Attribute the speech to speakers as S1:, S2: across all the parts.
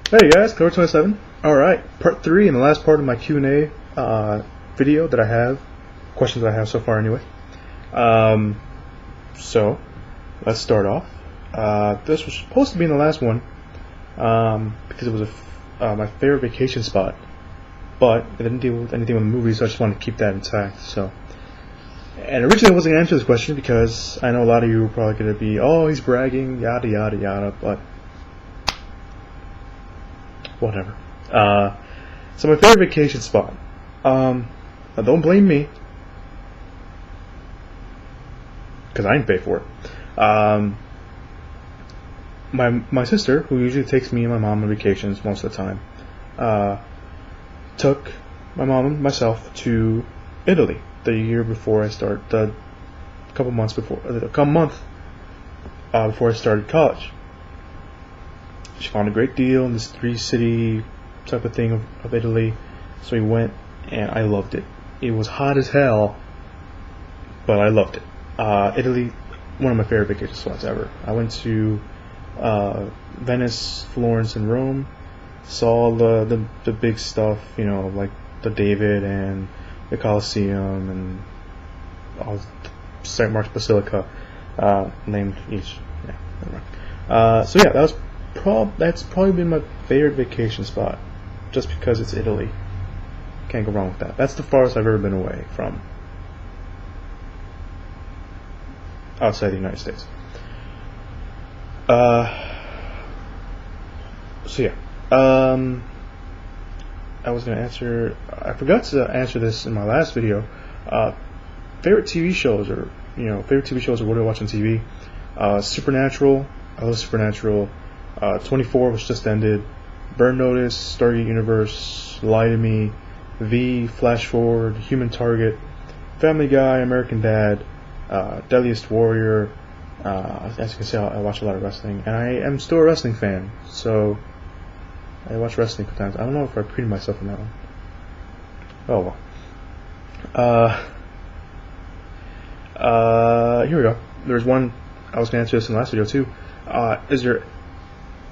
S1: Hey guys, Clover27. Alright, part 3 and the last part of my Q&A video that I have. Questions that I have so far anyway. So, let's start off. This was supposed to be in the last one because it was my favorite vacation spot. But it didn't deal with anything with the movies, so I just wanted to keep that intact. So, and originally I wasn't going to answer this question because I know a lot of you are probably going to be, oh, he's bragging, yada yada yada, but whatever. So my favorite vacation spot. Now don't blame me, because I didn't pay for it. My sister, who usually takes me and my mom on vacations most of the time, took my mom and myself to Italy the year before I started. A month before I started college. She found a great deal in this 3-city type of thing of Italy, so we went, and I loved it. It was hot as hell, but I loved it. Italy, one of my favorite vacation spots ever. I went to Venice, Florence, and Rome. Saw the big stuff, like the David and the Colosseum and all St. Mark's Basilica, named each. Yeah, never mind. So yeah, that's probably been my favorite vacation spot, just because it's Italy. Can't go wrong with that. That's the farthest I've ever been away from outside the United States. So yeah. I was going to answer. I forgot to answer this in my last video. Favorite TV shows, or what do I watch on TV? Supernatural. I love Supernatural. 24, which just ended. Burn Notice, Stargate Universe, Lie to Me, V, Flash Forward, Human Target, Family Guy, American Dad, Deadliest Warrior. As you can see, I watch a lot of wrestling, and I am still a wrestling fan. So I watch wrestling sometimes. I don't know if I treated myself in that one. Oh well. Here we go. There's one. I was going to answer this in the last video too. Is there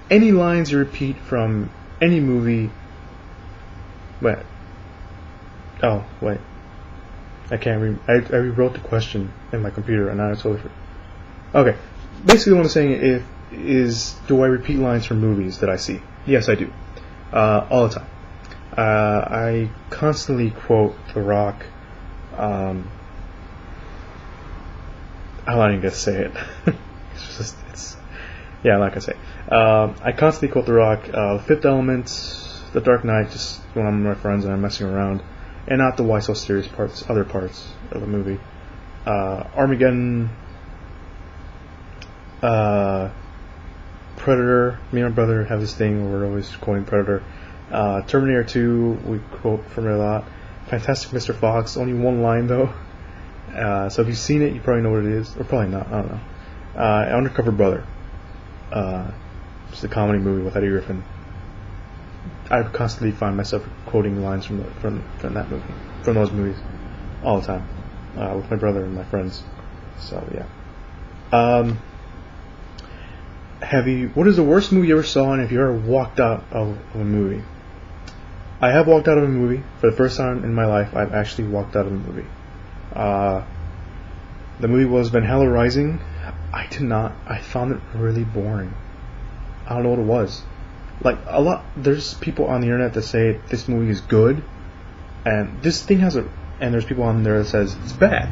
S1: any lines you repeat from any movie? Wait. Oh, wait. I can't read. I rewrote the question in my computer, and now I totally forgot. Okay. Basically, what I'm saying is, do I repeat lines from movies that I see? Yes, I do. All the time. I constantly quote The Rock. I'm not even gonna say it. I'm not gonna say. I constantly quote The Rock. Fifth Element, The Dark Knight, just when I'm with my friends and I'm messing around, and not the Why So Serious parts, other parts of the movie. Armageddon. Predator. Me and my brother have this thing where we're always quoting Predator. Terminator 2, we quote from it a lot. Fantastic Mr. Fox, only one line though. So if you've seen it, you probably know what it is, or probably not. I don't know. Undercover Brother. It's a comedy movie with Eddie Griffin. I constantly find myself quoting lines from that movie, from those movies, all the time, with my brother and my friends. So yeah. What is the worst movie you ever saw, and if you ever walked out of a movie? I have walked out of a movie. For the first time in my life, I've actually walked out of a movie. The movie was Van Halen Rising. I found it really boring. I don't know what it was. There's people on the internet that say this movie is good, and and there's people on there that says it's bad.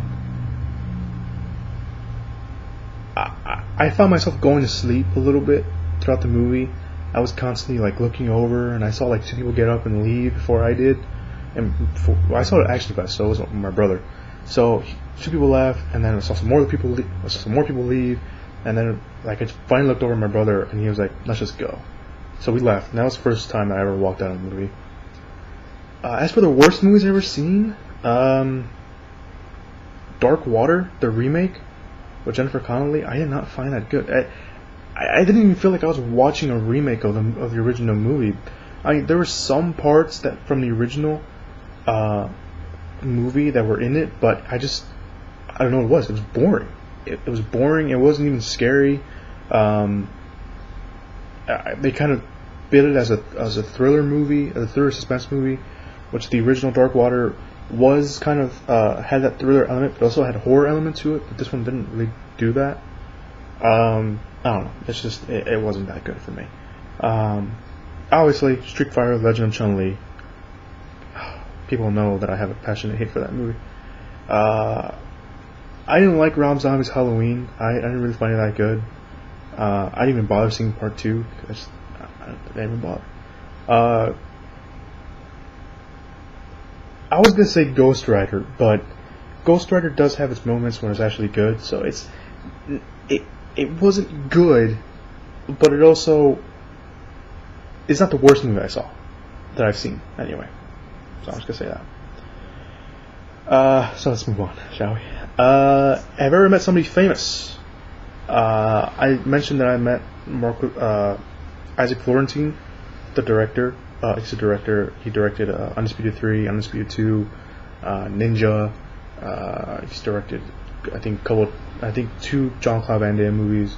S1: I found myself going to sleep a little bit throughout the movie. I was constantly looking over, and I saw 2 people get up and leave before I did. And I saw it actually, so it was my brother. So 2 people left, and then I saw some more people leave, and then I finally looked over at my brother, and he was like, "Let's just go." So we left, and that was the first time I ever walked out of a movie. As for the worst movies I've ever seen, Dark Water, the remake with Jennifer Connelly, I did not find that good. I didn't even feel like I was watching a remake of the original movie. There were some parts from the original movie that were in it, but I don't know what it was. It was boring. It was boring. It wasn't even scary. They kind of billed as a thriller movie, a thriller suspense movie, which the original Dark Water was kind of had that thriller element, but also had a horror element to it. But this one didn't really do that. I don't know. It's just it wasn't that good for me. Obviously, Street Fighter: Legend of Chun-Li. People know that I have a passionate hate for that movie. I didn't like Rob Zombie's Halloween. I didn't really find it that good. I didn't even bother seeing part 2. I didn't even bother. I was gonna say Ghost Rider, but Ghost Rider does have its moments when it's actually good. So it wasn't good, but it also it's not the worst movie I saw that I've seen anyway. So I'm just gonna say that. So let's move on, shall we? Have I ever met somebody famous? I mentioned that I met Isaac Florentine, the director. He's a director. He directed Undisputed 3, Undisputed 2, Ninja. He's directed, I think, 2 Jean-Claude Van Damme movies.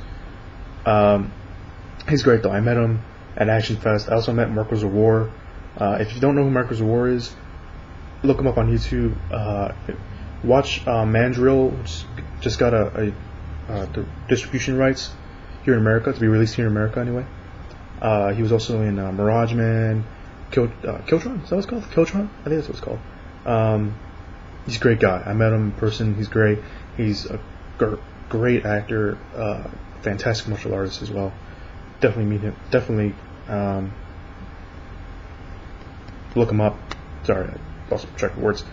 S1: He's great though. I met him at Action Fest. I also met Marcos of War. If you don't know who Marcos of War is, look him up on YouTube. Watch Mandrill, which just got the distribution rights here in America, to be released here in America anyway. He was also in Mirage Man, Killtron, is that what it's called? Killtron? I think that's what it's called. He's a great guy. I met him in person. He's great. He's a great actor, fantastic martial artist as well. Definitely meet him. Definitely look him up. Sorry, I lost track of words.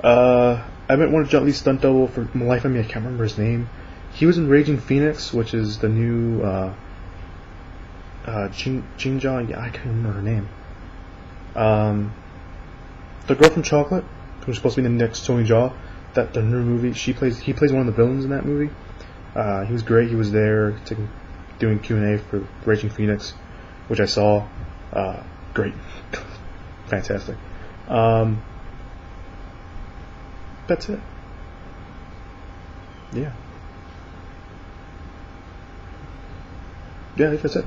S1: I met one of Jet Li's stunt double for my life. I can't remember his name. He was in Raging Phoenix, which is the new Jinja. Yeah, I can't remember her name. The girl from Chocolate, who's supposed to be the next Tony Jaa, the new movie. He plays one of the villains in that movie. He was great. He was there doing Q&A for Raging Phoenix, which I saw. Great, fantastic. That's it. Yeah, I think that's it.